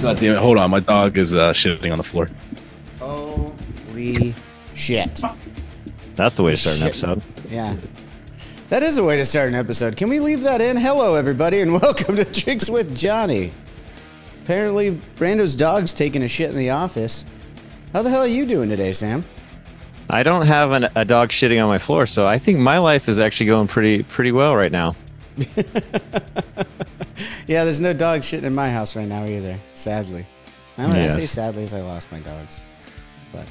God damn it. Hold on. My dog is shitting on the floor. Holy shit. That's the way to start an episode. Yeah. That is a way to start an episode. Can we leave that in? Hello, everybody, and welcome to Drinks with Johnny. Apparently, Brando's dog's taking a shit in the office. How the hell are you doing today, Sam? I don't have a dog shitting on my floor, so I think my life is actually going pretty well right now. Yeah, there's no dog shitting in my house right now either, sadly. I say sadly as I lost my dogs. But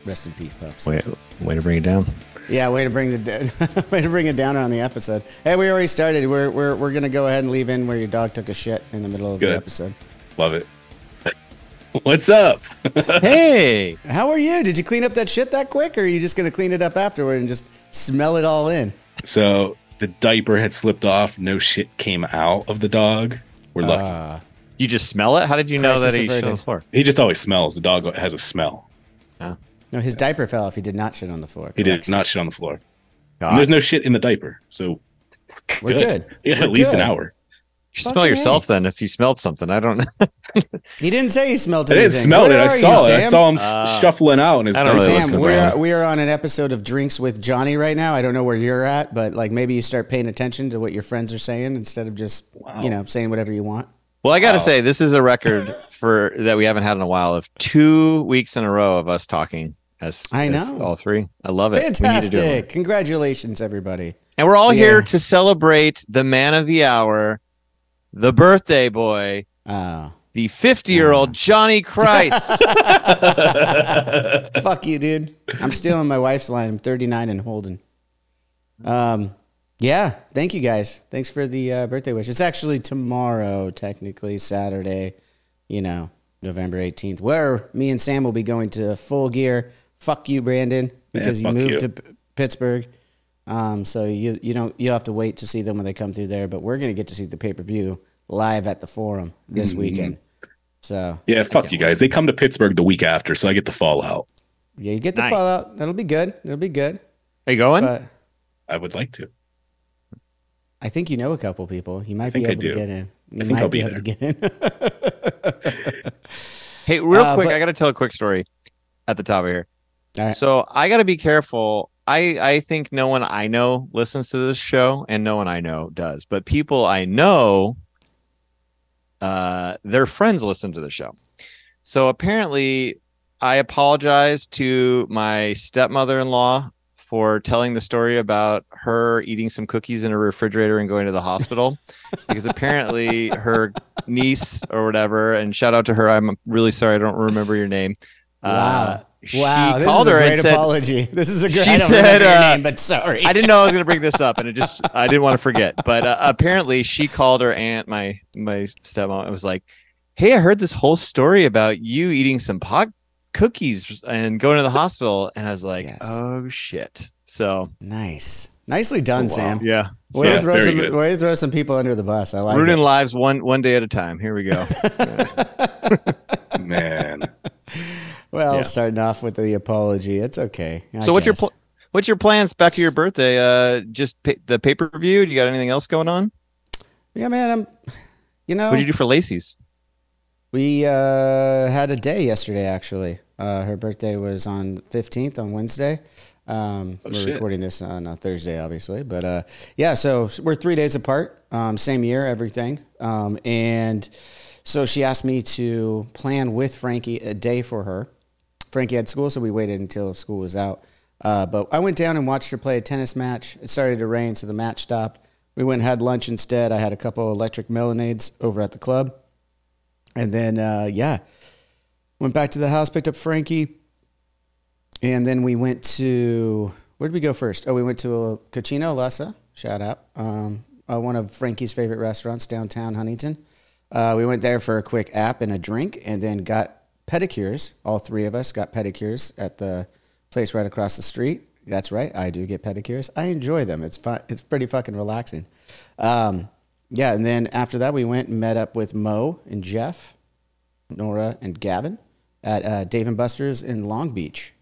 rest in peace, pups. Way to bring it down. Yeah, way to bring it down on the episode. Hey, we already started. We're gonna go ahead and leave in where your dog took a shit in the middle of the episode. Love it. What's up? Hey, how are you? Did you clean up that shit that quick, or are you just gonna clean it up afterward and just smell it all in? So the diaper had slipped off. No shit came out of the dog. We're lucky. You just smell it? How did you know that he shit on the floor? He just always smells. The dog has a smell. Oh. No, his diaper fell off. He did not shit on the floor. He did not shit on the floor. And there's no shit in the diaper, so we're good. Yeah, at least an hour. You should smell yourself then if you smelled something. I don't know. He didn't say he smelled anything. I didn't smell it. I saw it. I saw him shuffling out. In his Sam, we are on an episode of Drinks with Johnny right now. I don't know where you're at, but like maybe you start paying attention to what your friends are saying instead of just saying whatever you want. Well, I got to say, this is a record that we haven't had in a while of 2 weeks in a row of us talking. As all three. I love it. Fantastic. Congratulations, everybody. And we're all here to celebrate the man of the hour, the birthday boy, the 50-year-old Johnny Christ. Fuck you, dude. I'm stealing my wife's line. I'm 39 and holding. Yeah, thank you guys. Thanks for the birthday wish. It's actually tomorrow, technically, Saturday, November 18th, where me and Sam will be going to Full Gear. Fuck you, Brandon, because you moved to Pittsburgh. So you'll have to wait to see them when they come through there. But we're gonna get to see the pay-per-view live at the Forum this weekend. So yeah, fuck you guys. They come to Pittsburgh the week after, so I get the fallout. Yeah, you get the fallout. That'll be good. It'll be good. Are you going? But I would like to. I think you know a couple people. You might be able to get in. I think I'll be able to get in. Hey, real quick, I got to tell a quick story at the top of here. All right. So I got to be careful. I think no one I know listens to this show, and no one I know does. But people I know, their friends listen to the show. So apparently, I apologized to my stepmother-in-law for telling the story about her eating some cookies in a refrigerator and going to the hospital, because apparently her niece or whatever, and shout out to her, I'm really sorry, I don't remember your name. Wow. She this called is a her great and said, apology. This is a great. She I don't said, remember your name, but sorry. I didn't know I was going to bring this up, and I didn't want to forget. But apparently, she called her aunt, my stepmom, and was like, "Hey, I heard this whole story about you eating some cookies and going to the hospital," and I was like, "Oh shit!" So nicely done, Sam. Yeah. Way to throw some people under the bus. I like ruining lives one day at a time. Here we go. Man. Well, starting off with the apology, it's okay. So what's your plans back to your birthday? Just the pay-per-view? Do you got anything else going on? Yeah, man. What'd you do for Lacey's? We had a day yesterday, actually. Her birthday was on 15th on Wednesday. We're recording this on a Thursday, obviously. But so we're 3 days apart, same year, everything. And so she asked me to plan with Frankie a day for her. Frankie had school, so we waited until school was out. But I went down and watched her play a tennis match. It started to rain, so the match stopped. We went and had lunch instead. I had a couple electric melonades over at the club. And then, went back to the house, picked up Frankie. And then we went to, where did we go first? Oh, we went to Cucina Lessa, shout out. One of Frankie's favorite restaurants downtown Huntington. We went there for a quick app and a drink, and then got pedicures. All three of us got pedicures at the place right across the street. That's right, I do get pedicures. I enjoy them. It's fun. It's pretty fucking relaxing. And then after that, we went and met up with Mo and Jeff, Nora and Gavin at Dave & Buster's in Long Beach.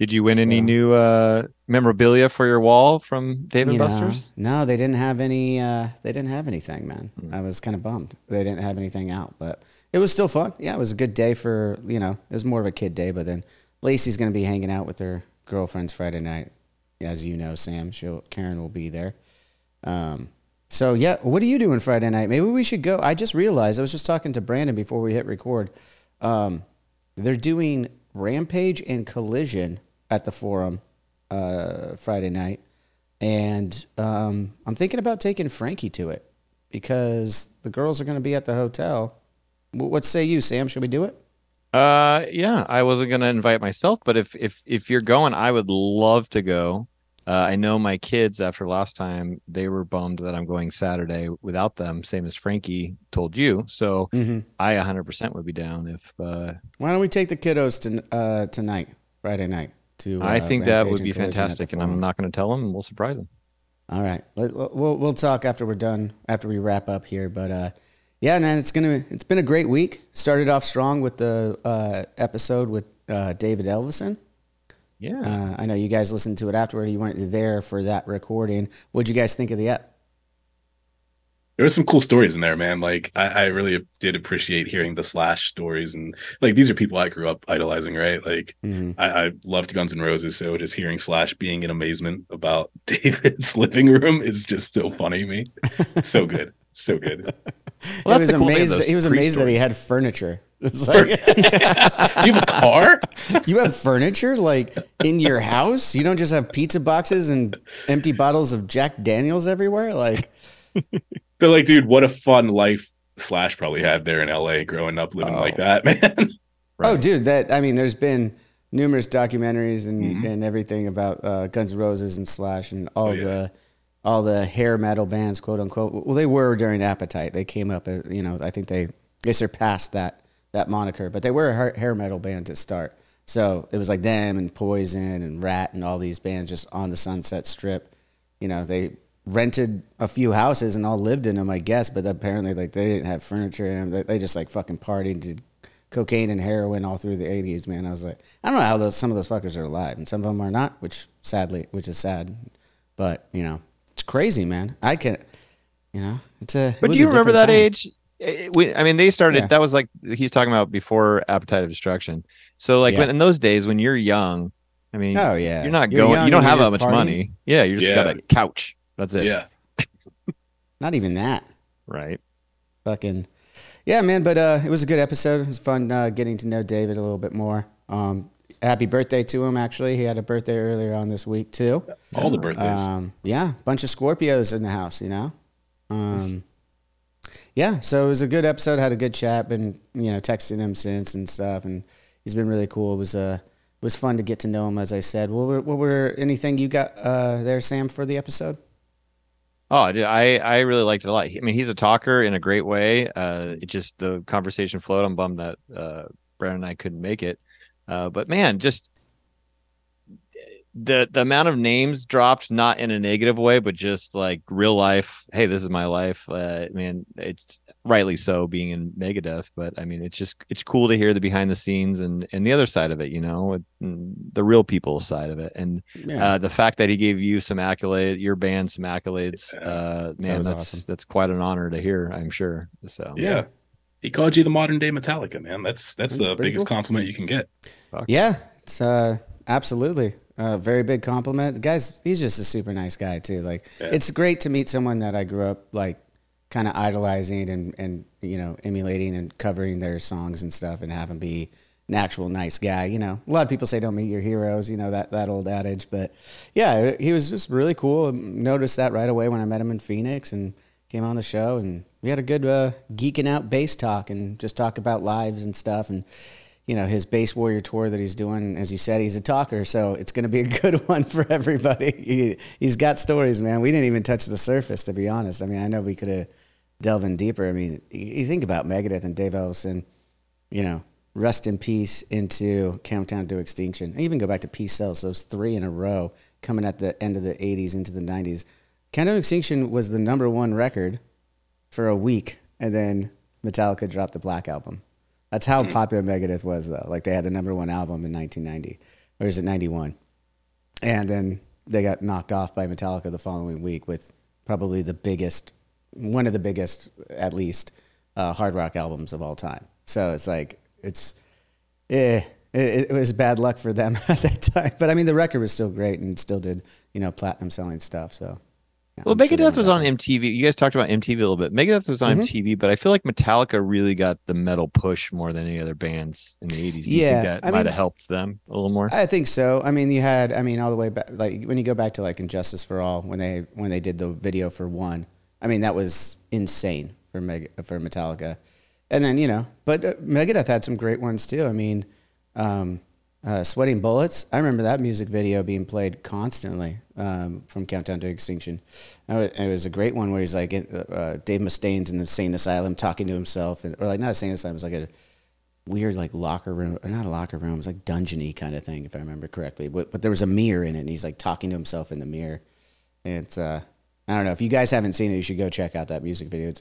Did you win any So, new memorabilia for your wall from Dave and Buster's? no, they didn't have any. They didn't have anything, man. Hmm. I was kind of bummed they didn't have anything out, but it was still fun. Yeah, it was a good day for it was more of a kid day, but then Lacey's gonna be hanging out with her girlfriends Friday night, as you know, Sam. Karen will be there. So yeah, what are you doing Friday night? Maybe we should go. I just realized I was just talking to Brandon before we hit record. They're doing Rampage and Collision at the Forum Friday night, and I'm thinking about taking Frankie to it because the girls are going to be at the hotel. What say you, Sam? Should we do it? Yeah, I wasn't gonna invite myself, but if you're going, I would love to go. I know my kids after last time they were bummed that I'm going Saturday without them, same as Frankie told you. So I 100% would be down if. Why don't we take the kiddos to tonight, Friday night? I think that Rampage would and be Collision at the fantastic, and I'm Forum? not going to tell them, and we'll surprise them. All right, we'll talk after we're done, after we wrap up here. But yeah, man, it's been a great week. Started off strong with the episode with David Elvison. Yeah, I know you guys listened to it afterward. You weren't there for that recording. What'd you guys think of the ep? There were some cool stories in there, man. Like I really did appreciate hearing the Slash stories, and like these are people I grew up idolizing, right? Like I loved Guns N' Roses, so just hearing Slash being in amazement about David's living room is just so funny to me. So good, so good. well, He was that's the cool thing of amazed. those He was amazed that pre-stories. he had furniture. It's like, You have a car? you have furniture like in your house. You don't just have pizza boxes and empty bottles of Jack Daniels everywhere. Like, But like, dude, what a fun life Slash probably had there in LA growing up living like that, man. oh, dude, there's been numerous documentaries and everything about Guns N' Roses and Slash and all the hair metal bands, quote unquote. Well, they were during Appetite. They came up, I think they surpassed that moniker, but they were a hair metal band to start. So it was like them and Poison and Rat and all these bands just on the Sunset Strip. They rented a few houses and all lived in them, I guess, but apparently like they didn't have furniture in them. They just like fucking partied, did cocaine and heroin all through the 80s, man. I was like, I don't know how some of those fuckers are alive, and some of them are not, which is sad. But, it's crazy, man. I can, But do you remember that age? They started. Yeah. That was like he's talking about before Appetite of Destruction. So like in those days when you're young, oh yeah, you're not young going. You don't and have you're that much just partying. money. Yeah, you just got a couch. That's it. Yeah. Not even that. Right. Fucking yeah, man. But it was a good episode. It was fun getting to know David a little bit more. Happy birthday to him. Actually, he had a birthday earlier on this week too. All the birthdays. Yeah, bunch of Scorpios in the house. Yeah, so it was a good episode. Had a good chat. Been texting him since and stuff, and he's been really cool. It was fun to get to know him, as I said. What were anything you got there, Sam, for the episode? Oh, dude, I really liked it a lot. I mean, he's a talker in a great way. It just the conversation flowed. I'm bummed that Brad and I couldn't make it. But man, just the amount of names dropped, not in a negative way, but just like real life. Hey, this is my life. Man, it's rightly so being in Megadeth, but I mean, it's cool to hear the behind the scenes and the other side of it, the real people side of it. And the fact that he gave you some accolades, your band some accolades, man, that's awesome. That's quite an honor to hear, I'm sure. So yeah. He called you the modern day Metallica, man. That's the biggest compliment you can get. Yeah, it's absolutely a very big compliment. The guy's he's just a super nice guy too. Like it's great to meet someone that I grew up like kind of idolizing and emulating and covering their songs and stuff, and have him be an actual nice guy. A lot of people say don't meet your heroes, that old adage. But yeah, he was just really cool. Noticed that right away when I met him in Phoenix and came on the show, and we had a good geeking out bass talk and just talk about lives and stuff, and his Bass Warrior tour that he's doing. As you said, he's a talker, so it's going to be a good one for everybody. He's got stories, man. We didn't even touch the surface, to be honest. I mean, I know we could have delved in deeper. I mean, you think about Megadeth and Dave Ellison, Rest in Peace into Countdown to Extinction. I even go back to Peace Sells, those 3 in a row coming at the end of the 80s into the 90s. Countdown to Extinction was the #1 record for a week, and then Metallica dropped the Black Album. That's how popular Megadeth was, though. Like, they had the #1 album in 1990. or is it 91? And then they got knocked off by Metallica the following week with probably one of the biggest, at least, hard rock albums of all time. So it's like, it was bad luck for them at that time. But I mean, the record was still great and still did, platinum selling stuff. So. Yeah, well, Megadeth was on MTV. You guys talked about MTV a little bit. Megadeth was on MTV, but I feel like Metallica really got the metal push more than any other bands in the 80s. Do you think that might have helped them a little more? I think so. I mean, all the way back, like when you go back to like Injustice for All, when they did the video for One, I mean, that was insane for Metallica. And then, but Megadeth had some great ones too. I mean, Sweating Bullets. I remember that music video being played constantly from Countdown to Extinction. It was a great one where he's like Dave Mustaine's in the insane asylum talking to himself, or like not a insane asylum, it was like a weird like locker room, or not a locker room, it was like dungeony kind of thing if I remember correctly. But there was a mirror in it, and he's like talking to himself in the mirror. And it's I don't know, if you guys haven't seen it, you should go check out that music video.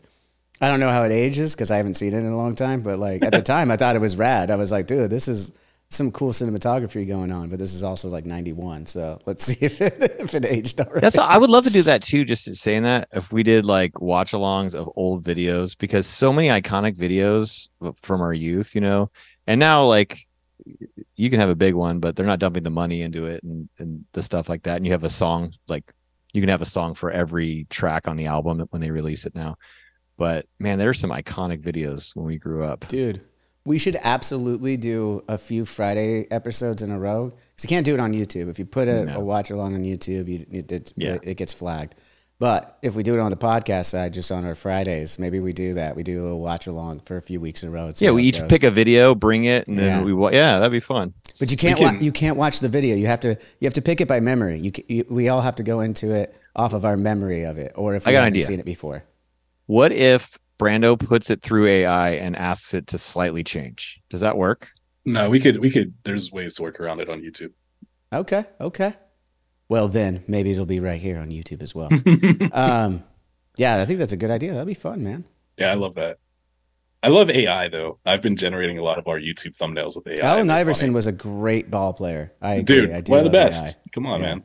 I don't know how it ages because I haven't seen it in a long time, but like at the time I thought it was rad. I was like, dude, this is some cool cinematography going on, but this is also like 91. So let's see if it aged all right. I would love to do that too. Just saying that, if we did like watch alongs of old videos, because so many iconic videos from our youth, and now like you can have a big one, but they're not dumping the money into it and the stuff like that. And you have a song, like you can have a song for every track on the album when they release it now. But man, there's some iconic videos when we grew up, dude. We should absolutely do a few Friday episodes in a row, because you can't do it on YouTube. If you put a watch along on YouTube, it gets flagged. But if we do it on the podcast side, just on our Fridays, maybe we do that. We do a little watch along for a few weeks in a row. Yeah, we each pick a video, bring it, and then that'd be fun. But you can't watch the video. You have to pick it by memory. We all have to go into it off of our memory of it, or if we haven't seen it before. What if Brando puts it through AI and asks it to slightly change? Does that work? No, we could. There's ways to work around it on YouTube. Okay. Well, then maybe it'll be right here on YouTube as well. Yeah, I think that's a good idea. That'd be fun, man. Yeah, I love that. I love AI though. I've been generating a lot of our YouTube thumbnails with AI. Allen Iverson was a great ball player. I agree. Dude, one of the best. AI. Come on, man.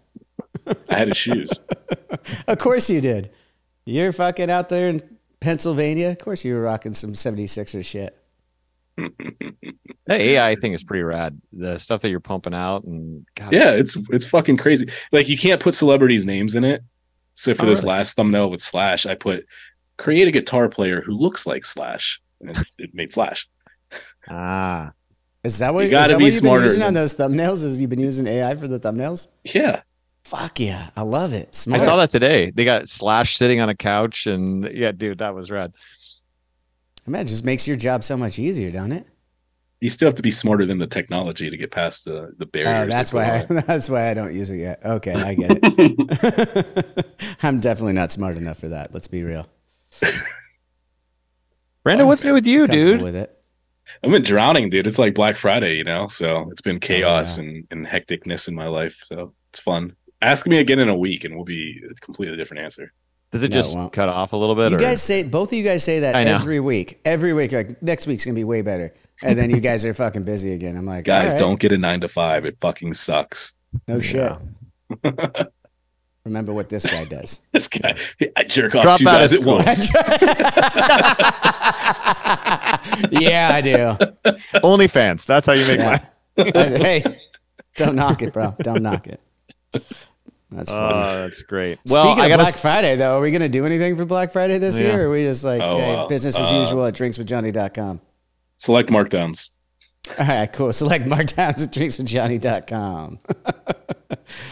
I had his shoes. Of course you did. You're fucking out there in Pennsylvania. Of course you were rocking some 76er shit. That AI thing is pretty rad. The stuff that you're pumping out, and God, yeah, it's fucking crazy. Like, you can't put celebrities' names in it. So for this last thumbnail with Slash, I put create a guitar player who looks like Slash, and it made Slash. Ah, is that what you got to be smarter using on those thumbnails? Is you've been using AI for the thumbnails? Yeah. Fuck yeah, I love it. Smart. I saw that today. They got Slash sitting on a couch, and yeah, dude, that was rad. I mean, it just makes your job so much easier, don't it? You still have to be smarter than the technology to get past the barriers. That's why I don't use it yet. Okay, I get it. I'm definitely not smart enough for that. Let's be real. Brandon, what's new with you, dude? With it. I've been drowning, dude. It's like Black Friday, you know? So it's been chaos and hecticness in my life. So it's fun. Ask me again in a week and we'll be a completely different answer. Does it just cut off a little bit? Both of you guys say that every week. Every week, like, next week's going to be way better. And then you guys are fucking busy again. I'm like, guys, don't get a 9 to 5. It fucking sucks. No shit. Remember what this guy does. This guy, I jerk off 2 guys at once. Yeah, I do. OnlyFans. That's how you make money. Hey, don't knock it, bro. Don't knock it. That's funny. That's great. Well, speaking of Black Friday, though, are we going to do anything for Black Friday this year? Or are we just like, business as usual at drinkswithjohnny.com? Select markdowns. All right, cool. Select markdowns at drinkswithjohnny.com.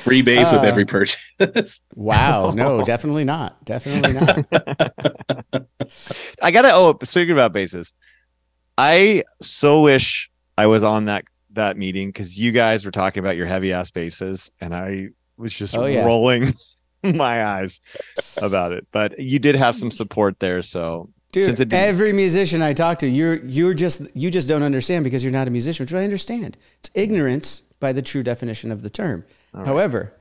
Free base with every purchase. Wow. No, definitely not. Definitely not. I got to, speaking about bases, I so wish I was on that meeting, because you guys were talking about your heavy ass bases, and I was just rolling my eyes about it. But you did have some support there, so dude, every musician I talk to, you just don't understand because you're not a musician, which I understand. It's ignorance by the true definition of the term. Right. However,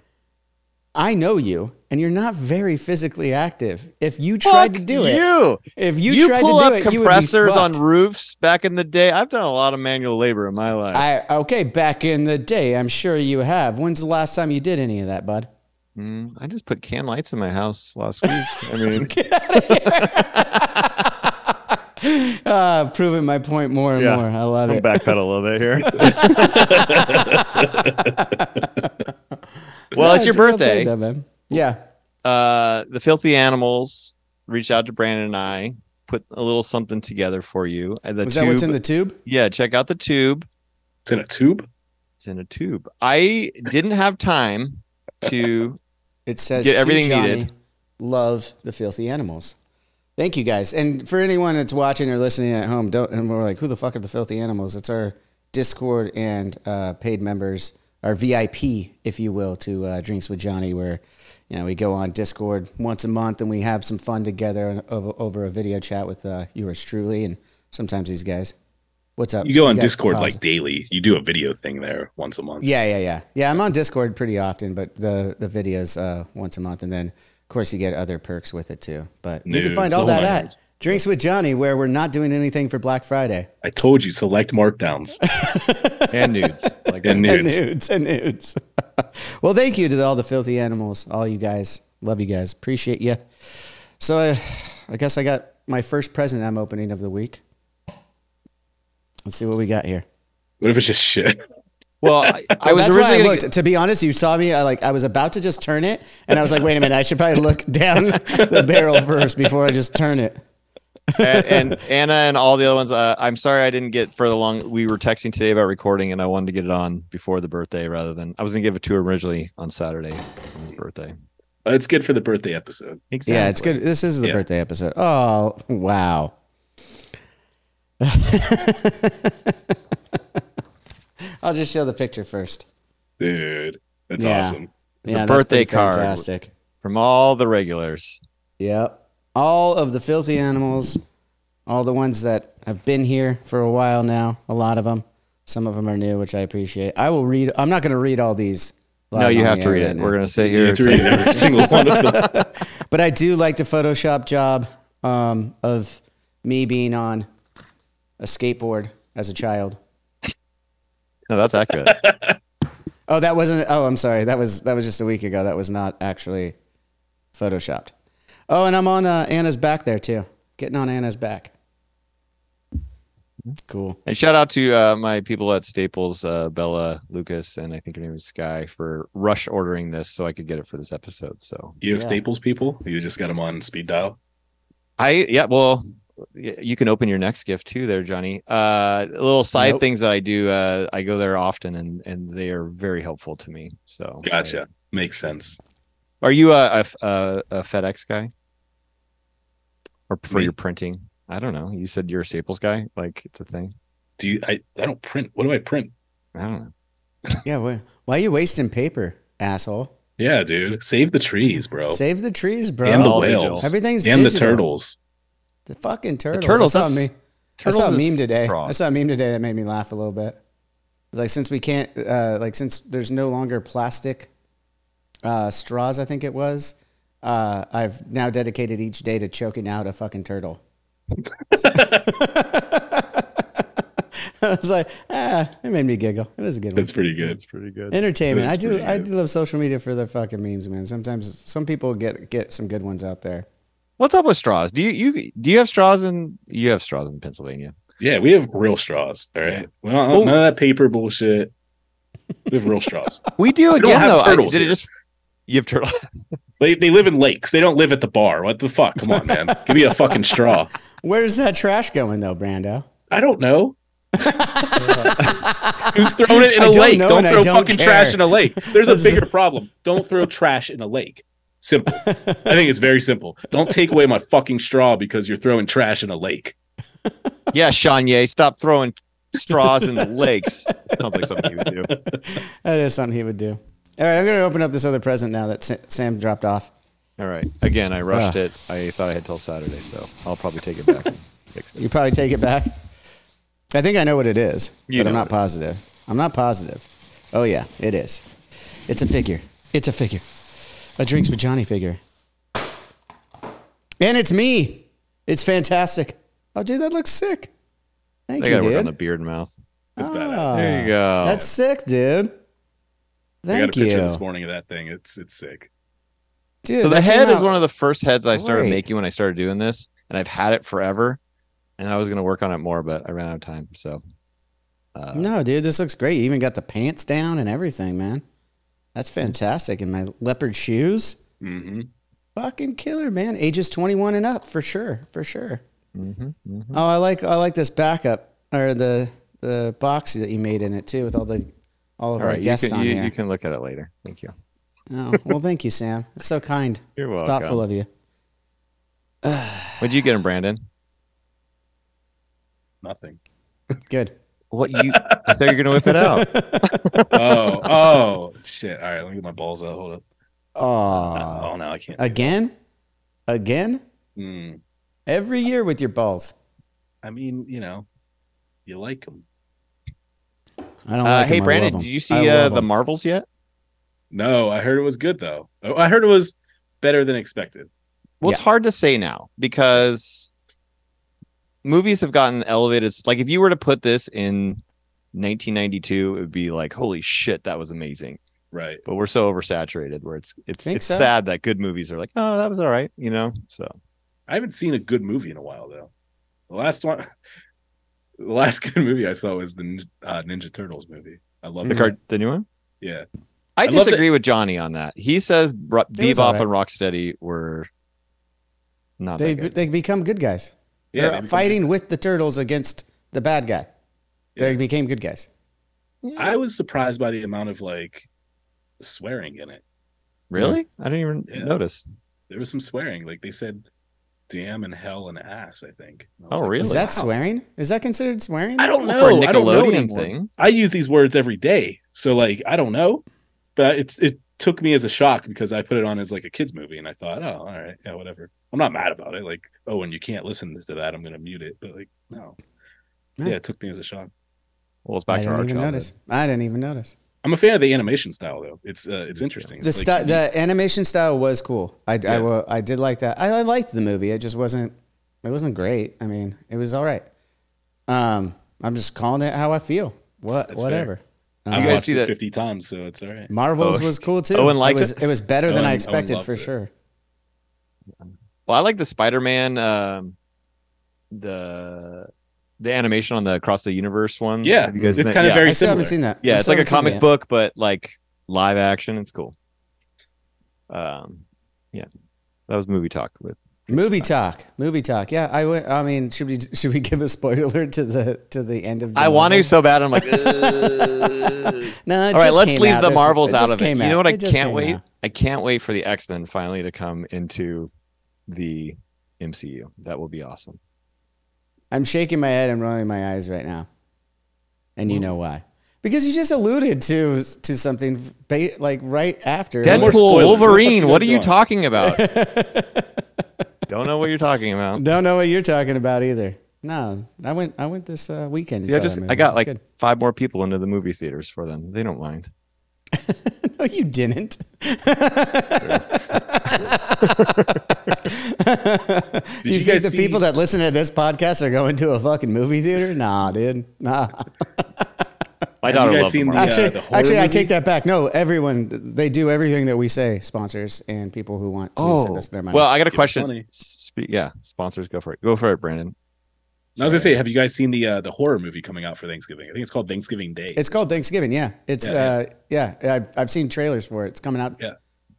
I know you, and you're not very physically active. If you tried to do it, if you tried pull to up do it, compressors you would on roofs back in the day. I've done a lot of manual labor in my life. Okay, back in the day, I'm sure you have. When's the last time you did any of that, bud? I just put can lights in my house last week. I mean, get out of here. Proving my point more and more. I love it. Backpedal a little bit here. Well, it's your birthday. Though, man. Yeah. The Filthy Animals reached out to Brandon and I, put a little something together for you. Was that what's in the tube? Yeah, check out the tube. It's in a tube? It's in a tube. I didn't have time to it says get everything Johnny, needed. Love the Filthy Animals. Thank you, guys. And for anyone that's watching or listening at home, and we're like, who the fuck are the Filthy Animals? It's our Discord and paid members, our VIP, if you will, to Drinks with Johnny, where we go on Discord once a month and we have some fun together over a video chat with yours truly and sometimes these guys. What's up? You go on Discord like daily. You do a video thing there once a month. Yeah. I'm on Discord pretty often, but the videos once a month, and then of course you get other perks with it too. But you can find all that at Drinks with Johnny, where we're not doing anything for Black Friday. I told you, select markdowns and nudes, and nudes. Well, thank you to all the Filthy Animals, all you guys. Love you guys. Appreciate you. So I guess I got my first present I'm opening of the week. Let's see what we got here. What if it's just shit? Well, I was that's originally why I looked. To be honest, you saw me. I was about to just turn it, and I was like, "Wait a minute! I should probably look down the barrel first before I just turn it." and Anna and all the other ones. I'm sorry I didn't get further along. We were texting today about recording, and I wanted to get it on before the birthday rather than I was going to give it to her originally on Saturday on his birthday. It's good for the birthday episode. Exactly. Yeah, it's good. This is the birthday episode. Oh, wow. I'll just show the picture first. Dude, that's awesome. It's a birthday card fantastic. From all the regulars. Yep. All of the Filthy Animals, all the ones that have been here for a while now, a lot of them. Some of them are new, which I appreciate. I will read. I'm not going to read all these. No, you have to read it. We're going to sit here. You have to read every single one of them. But I do like the Photoshop job of me being on a skateboard as a child. No, that's accurate. Oh, that wasn't. Oh, I'm sorry. That was just a week ago. That was not actually photoshopped. Oh, and I'm on Anna's back there too. Getting on Anna's back. Cool. And shout out to my people at Staples, Bella, Lucas, and I think her name is Sky, for rush ordering this so I could get it for this episode. So you have Staples people? You just got them on speed dial? Well, you can open your next gift too there, Johnny. Little side things that I do. I go there often and they are very helpful to me. So gotcha. Makes sense. Are you a FedEx guy? Or for your printing? I don't know. You said you're a Staples guy. Like it's a thing. Do you? I don't print. What do I print? I don't know. Yeah. Why are you wasting paper, asshole? Yeah, dude. Save the trees, bro. Save the trees, bro. And the whales. Everything's and digital. the turtles. The fucking turtles. The turtles. I saw a meme today. Cross. I saw a meme today that made me laugh a little bit. It's like since we can't, since there's no longer plastic straws, I think it was. I've now dedicated each day to choking out a fucking turtle. I was like, it made me giggle. It was a good one. That's pretty good. It's pretty good. Entertainment. I do love social media for their fucking memes, man. Sometimes some people get some good ones out there. What's up with straws? Do you have straws in Pennsylvania? Yeah, we have real straws. All right. Well, none of that paper bullshit. We have real straws. We do we again though. You have turtles. They live in lakes. They don't live at the bar. What the fuck? Come on, man. Give me a fucking straw. Where's that trash going though, Brando? I don't know. Who's throwing it in a lake? Don't throw fucking trash in a lake. There's a bigger problem. Don't throw trash in a lake. Simple. I think it's very simple. Don't take away my fucking straw because you're throwing trash in a lake. Yeah, Shanye, stop throwing straws in the lakes. Sounds like something he would do. That is something he would do. All right, I'm going to open up this other present now that Sam dropped off. All right. Again, I rushed it. I thought I had till Saturday, so I'll probably take it back and fix it. You probably take it back? I think I know what it is, but I'm not positive. I'm not positive. Oh, yeah, it is. It's a figure. It's a figure. A Drinks with Johnny figure. And it's me. It's fantastic. Oh, dude, that looks sick. Thank you, dude. I gotta work on the beard and mouth. It's badass. There you go. That's sick, dude. Thank you. I got a picture this morning of that thing. It's sick. Dude, so the head is one of the first heads I started making when I started doing this, and I've had it forever. And I was going to work on it more, but I ran out of time. So, no, dude, this looks great. You even got the pants down and everything, man. That's fantastic. And my leopard shoes, fucking killer, man. Ages 21 and up for sure, for sure. Oh, I like this backup or the box that you made in it too, with all of our guests on here. You can look at it later. Thank you. Oh, well, thank you, Sam. It's so kind. You're welcome. Thoughtful of you. What'd you get him, Brandon? Nothing. Good. What you? I thought you were gonna whip it out. oh, shit! All right, let me get my balls out. Hold up. Oh, no, I can't. Again? Every year with your balls. I mean, you like them. I don't like Hey, them. Brandon, did you see the Marvels yet? No, I heard it was good though. I heard it was better than expected. Well, it's hard to say now because movies have gotten elevated. Like if you were to put this in 1992, it would be like, holy shit, that was amazing. Right. But we're so oversaturated where it's sad that good movies are like, oh, that was all right, So I haven't seen a good movie in a while though. The last good movie I saw was the Ninja Turtles movie. I love the new one. Yeah. I disagree with Johnny on that. He says Bebop and Rocksteady were not they that good. They become good guys. Yeah, They're fighting with the turtles against the bad guy. They became good guys. I was surprised by the amount of swearing in it. Really? I didn't even notice. There was some swearing. Like they said damn and hell and ass, I think. Really? Is that swearing? Is that considered swearing? I don't know. For a Nickelodeon I don't know anymore. thing. I use these words every day. So I don't know. But it took me as a shock because I put it on as a kid's movie and I thought, oh, all right, yeah, whatever. I'm not mad about it. And you can't listen to that, I'm going to mute it. But no. Yeah, it took me as a shock. Well, it's back to our childhood. I didn't even notice. I'm a fan of the animation style though. It's interesting. The animation style was cool. I did like that. I liked the movie. It just wasn't great. I mean, it was all right. I'm just calling it how I feel. Whatever. I've watched it 50 times, so it's all right. Marvels was cool too. Owen likes it. It was better than I expected for sure. Well, I like the Spider-Man, the animation on the Across the Universe one. Yeah, it's kind of very similar. I still haven't seen that. Yeah, it's like a comic book, but live action. It's cool. Yeah, that was movie talk with. Movie talk. Yeah, I mean, should we give a spoiler to the end of? I want to so bad. I'm like, no. All right, let's leave the Marvels out of it. You know what? I can't wait. Out. I can't wait for the X-Men finally to come into the MCU. That will be awesome. I'm shaking my head and rolling my eyes right now, and you know why? Because you just alluded to something right after Deadpool, Wolverine. What are you talking about? Don't know what you're talking about. Don't know what you're talking about either. No, I went this weekend. Yeah, I got 5 more people into the movie theaters for them. They don't mind. No, you didn't. You think the people that listen to this podcast are going to a fucking movie theater? Nah, dude. Nah. My daughter loves them. Actually, I take that back. No, everyone, they do everything that we say, sponsors and people who want to send us their money. Well, I got a question. Yeah, sponsors, go for it. Go for it, Brandon. I was gonna say, have you guys seen the horror movie coming out for Thanksgiving? I think it's called Thanksgiving Day. It's called Thanksgiving. Yeah, it's I've seen trailers for it. It's coming out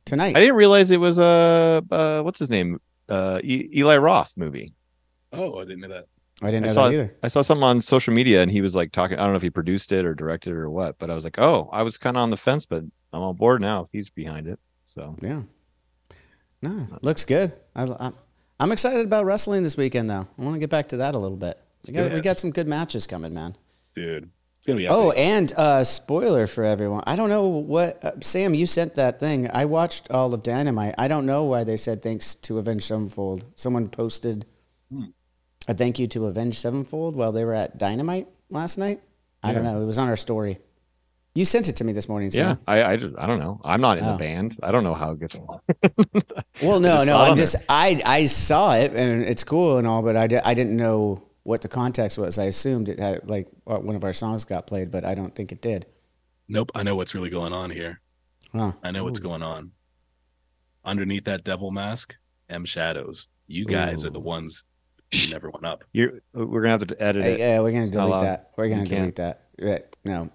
tonight. I didn't realize it was what's his name? Eli Roth movie. Oh, I didn't know that. I didn't know that either. I saw something on social media and he was talking. I don't know if he produced it or directed it or what, but I was like, oh, I was kind of on the fence, but I'm on board now if he's behind it. So yeah, no, looks good. I'm excited about wrestling this weekend though. I want to get back to that a little bit. We got some good matches coming, man. Dude, it's gonna be. Oh, and spoiler for everyone. I don't know what Sam. You sent that thing. I watched all of Dynamite. I don't know why they said thanks to Avenged Sevenfold. Someone posted. A thank you to Avenged Sevenfold while they were at Dynamite last night. I don't know. It was on our story. You sent it to me this morning. So. Yeah, I don't know. I'm not in the band. I don't know how it gets along. Well, no. I saw it and it's cool and all, but I didn't know what the context was. I assumed it had like one of our songs got played, but I don't think it did. Nope. I know what's really going on here. Huh. I know what's going on. Underneath that devil mask, M Shadows. You guys are the ones who never went up. We're gonna have to edit it. Yeah, we're gonna delete that. We're gonna delete that. No,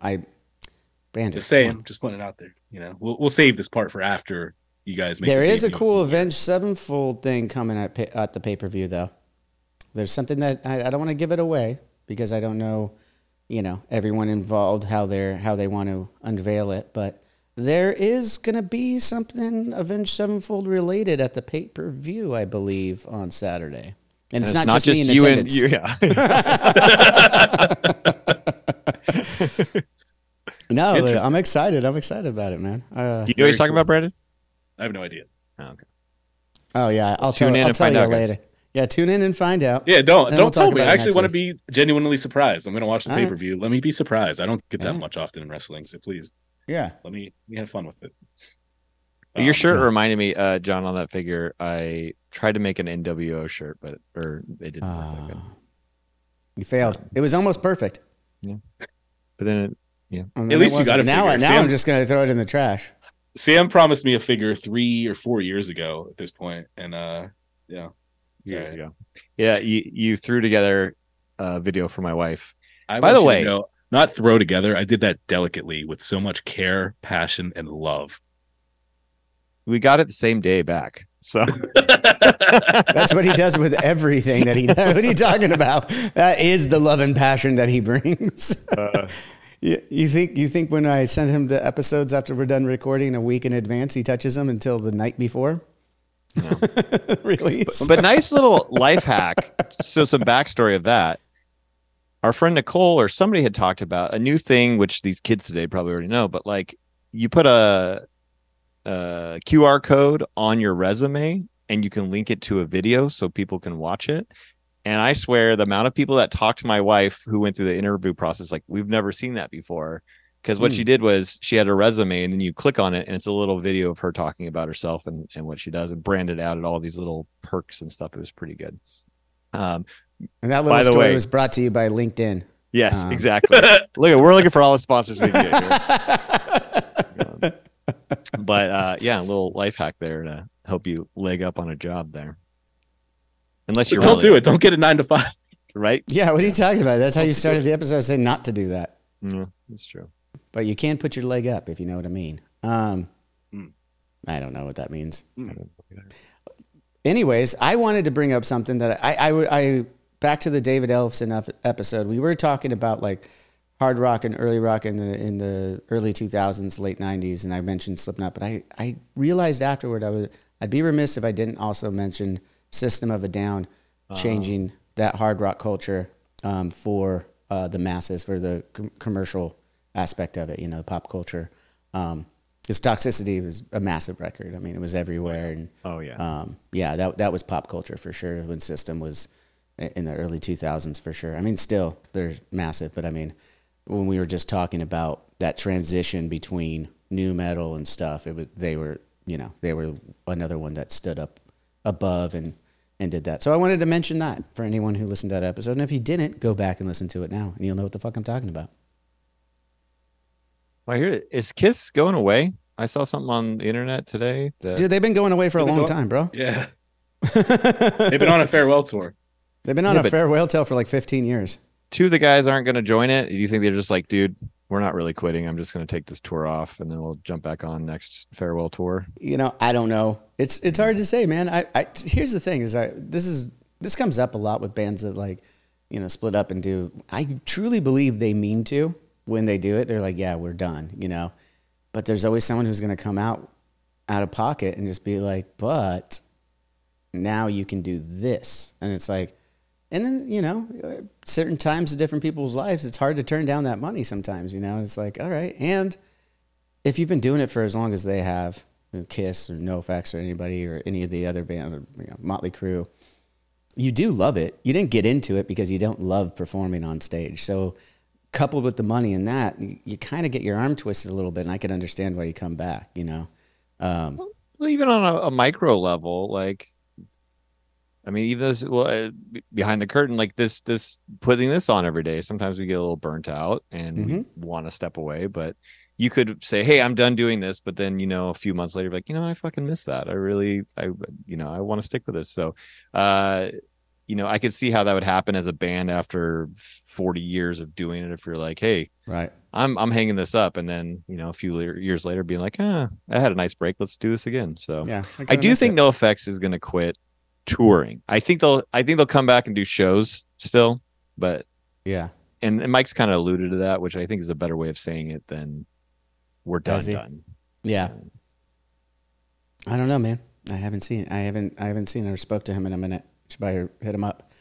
Brandon. Just saying, just putting it out there. You know, we'll save this part for after you guys make. There is a cool Avenged Sevenfold thing coming at the pay-per-view, though. There's something that I don't want to give it away because I don't know, everyone involved how they want to unveil it, but there is gonna be something Avenged Sevenfold related at the pay-per-view, I believe, on Saturday. And it's not just me in you attendance. and you. Yeah. No, but I'm excited. I'm excited about it, man. Do you know what he's talking about, Brandon? I have no idea. Oh, okay. Oh yeah, I'll tell you later. Yeah, tune in and find out. Yeah, don't tell me. I actually want to be genuinely surprised. I'm going to watch the pay-per-view. Let me be surprised. I don't get that much often in wrestling, so please. Yeah. Let me have fun with it. Your shirt reminded me, John, on that figure. I tried to make an NWO shirt, but it didn't work that good. You failed. It was almost perfect. Yeah. But then at least you got a figure. Now I'm just going to throw it in the trash. Sam promised me a figure 3 or 4 years ago at this point, and years ago. Yeah, you threw together a video for my wife. By the way, not throw together. I did that delicately with so much care, passion, and love. We got it the same day back. So that's what he does with everything that he does. What are you talking about? That is the love and passion that he brings. You think when I send him the episodes after we're done recording a week in advance, he touches them until the night before? No. Release. But nice little life hack. So some backstory of that. Our friend Nicole or somebody had talked about a new thing, which these kids today probably already know, but like you put a QR code on your resume and you can link it to a video so people can watch it. And I swear the amount of people that talked to my wife who went through the interview process, like we've never seen that before. Because what she did was she had a resume and then you click on it and it's a little video of her talking about herself and what she does and branded out at all these little perks and stuff. It was pretty good. And that little story was brought to you by LinkedIn. Yes, exactly. We're looking for all the sponsors we can get here. But a little life hack there to help you leg up on a job there. Unless you don't do it. Don't get a 9 to 5. Right? Yeah. What are you talking about? That's how you started the episode, saying not to do that. Yeah, that's true. But you can put your leg up if you know what I mean. I don't know what that means. Anyways, I wanted to bring up something that I back to the David Ellefson episode. We were talking about like hard rock and early rock in the early 2000s, late 90s, and I mentioned Slipknot. But I realized afterward I'd be remiss if I didn't also mention System of a Down changing that hard rock culture for the masses, for the commercial aspect of it, the pop culture. Because Toxicity was a massive record. I mean, it was everywhere. And that was pop culture for sure when System was in the early 2000s for sure. I mean, still, they're massive. But I mean, when we were just talking about that transition between new metal and stuff, they were another one that stood up above and did that. So I wanted to mention that for anyone who listened to that episode. And if you didn't, go back and listen to it now, and you'll know what the fuck I'm talking about. Well, I hear it. Is Kiss going away? I saw something on the internet today. Dude, they've been going away for a long time, bro. Yeah. They've been on a farewell tour. They've been on a farewell tour for like 15 years. Two of the guys aren't going to join it. Do you think they're just like, dude, we're not really quitting. I'm just going to take this tour off and then we'll jump back on next farewell tour? I don't know. It's hard to say, man. Here's the thing is this comes up a lot with bands that like, split up and do. I truly believe they mean to when they do it. They're like, yeah, we're done, But there's always someone who's going to come out of pocket and just be like, but now you can do this. And it's like, and then, certain times of different people's lives, it's hard to turn down that money sometimes, It's like, all right. And if you've been doing it for as long as they have, Kiss or NoFX or anybody or any of the other bands, Motley Crue, you do love it. You didn't get into it because you don't love performing on stage. So coupled with the money in that, you kind of get your arm twisted a little bit, and I can understand why you come back, you know. Well, even on a micro level, like, I mean, even this, well, behind the curtain, like this putting this on every day, sometimes we get a little burnt out and we want to step away. But you could say, "Hey, I'm done doing this," but then, you know, a few months later, like, you know, I fucking miss that. You know, I want to stick with this. So, you know, I could see how that would happen as a band after 40 years of doing it. If you're like, "Hey, right, I'm hanging this up," and then, you know, a few years later, being like, I had a nice break. Let's do this again. So, yeah, I do think NoFX is going to quit touring. I think they'll come back and do shows still, but yeah. And Mike's kind of alluded to that, which I think is a better way of saying it than we're done. Yeah. I don't know, man. I haven't seen or spoke to him in a minute. Should probably hit him up.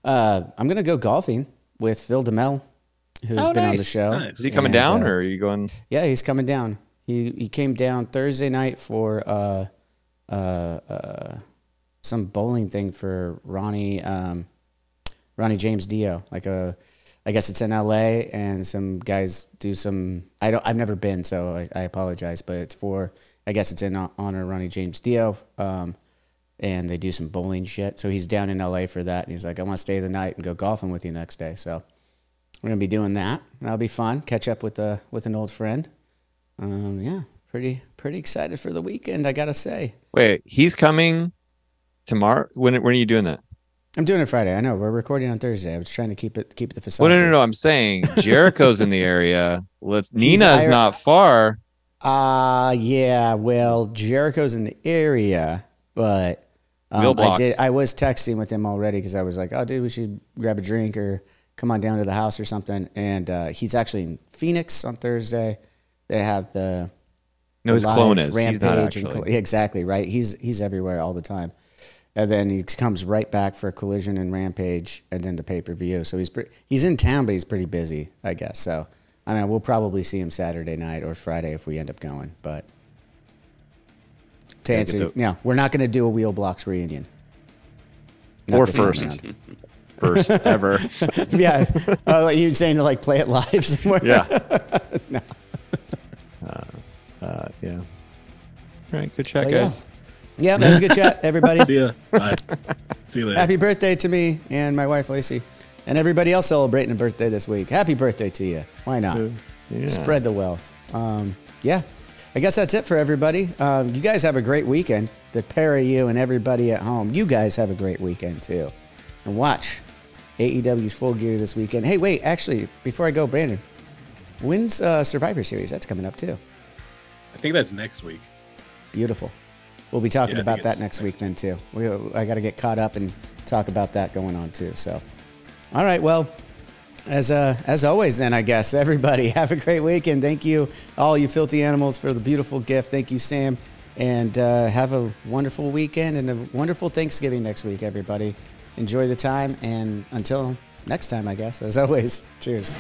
I'm gonna go golfing with Phil DeMel, who's been on the show. Nice. Is he coming down, or are you going? Yeah, he's coming down. He came down Thursday night for some bowling thing for Ronnie James Dio. I guess it's in LA, and some guys do some. I've never been, so I apologize, but it's for. I guess it's in honor of Ronnie James Dio, and they do some bowling shit. So he's down in LA for that, and he's like, I want to stay the night and go golfing with you next day. So we're gonna be doing that. That'll be fun. Catch up with an old friend. Yeah, pretty excited for the weekend, I gotta say. Wait, he's coming tomorrow. When are you doing that? I'm doing it Friday. I know we're recording on Thursday. I was trying to keep the facade. Well, no. I'm saying Jericho's in the area. Nina's not far. Yeah. Well, Jericho's in the area, but I was texting with him already because I was like, "Oh, dude, we should grab a drink or come on down to the house or something." And he's actually in Phoenix on Thursday. They have the his clone is Rampage. He's not actually. Exactly right. He's everywhere all the time. And then he comes right back for Collision and Rampage, and then the pay-per-view. So he's in town, but he's pretty busy, I guess. So, I mean, we'll probably see him Saturday night or Friday if we end up going. But to answer, we're not going to do a Wheel Blocks reunion. Or first ever. Yeah, you saying to like play it live somewhere? Yeah. No. Yeah. All right, good chat, guys. Yeah, that was a good chat, everybody. See ya. Bye. See you later. Happy birthday to me and my wife, Lacey, and everybody else celebrating a birthday this week. Happy birthday to you. Why not? Yeah. Spread the wealth. Yeah, I guess that's it for everybody. You guys have a great weekend. The pair of you and everybody at home, you guys have a great weekend, too. And watch AEW's Full Gear this weekend. Hey, wait, actually, before I go, Brandon, when's Survivor Series? That's coming up, too. I think that's next week. Beautiful. We'll be talking about that next week then, too. I got to get caught up and talk about that going on, too. So, all right, well, as always then, I guess, everybody, have a great weekend. Thank you, all you filthy animals, for the beautiful gift. Thank you, Sam. And have a wonderful weekend and a wonderful Thanksgiving next week, everybody. Enjoy the time. And until next time, I guess, as always, cheers.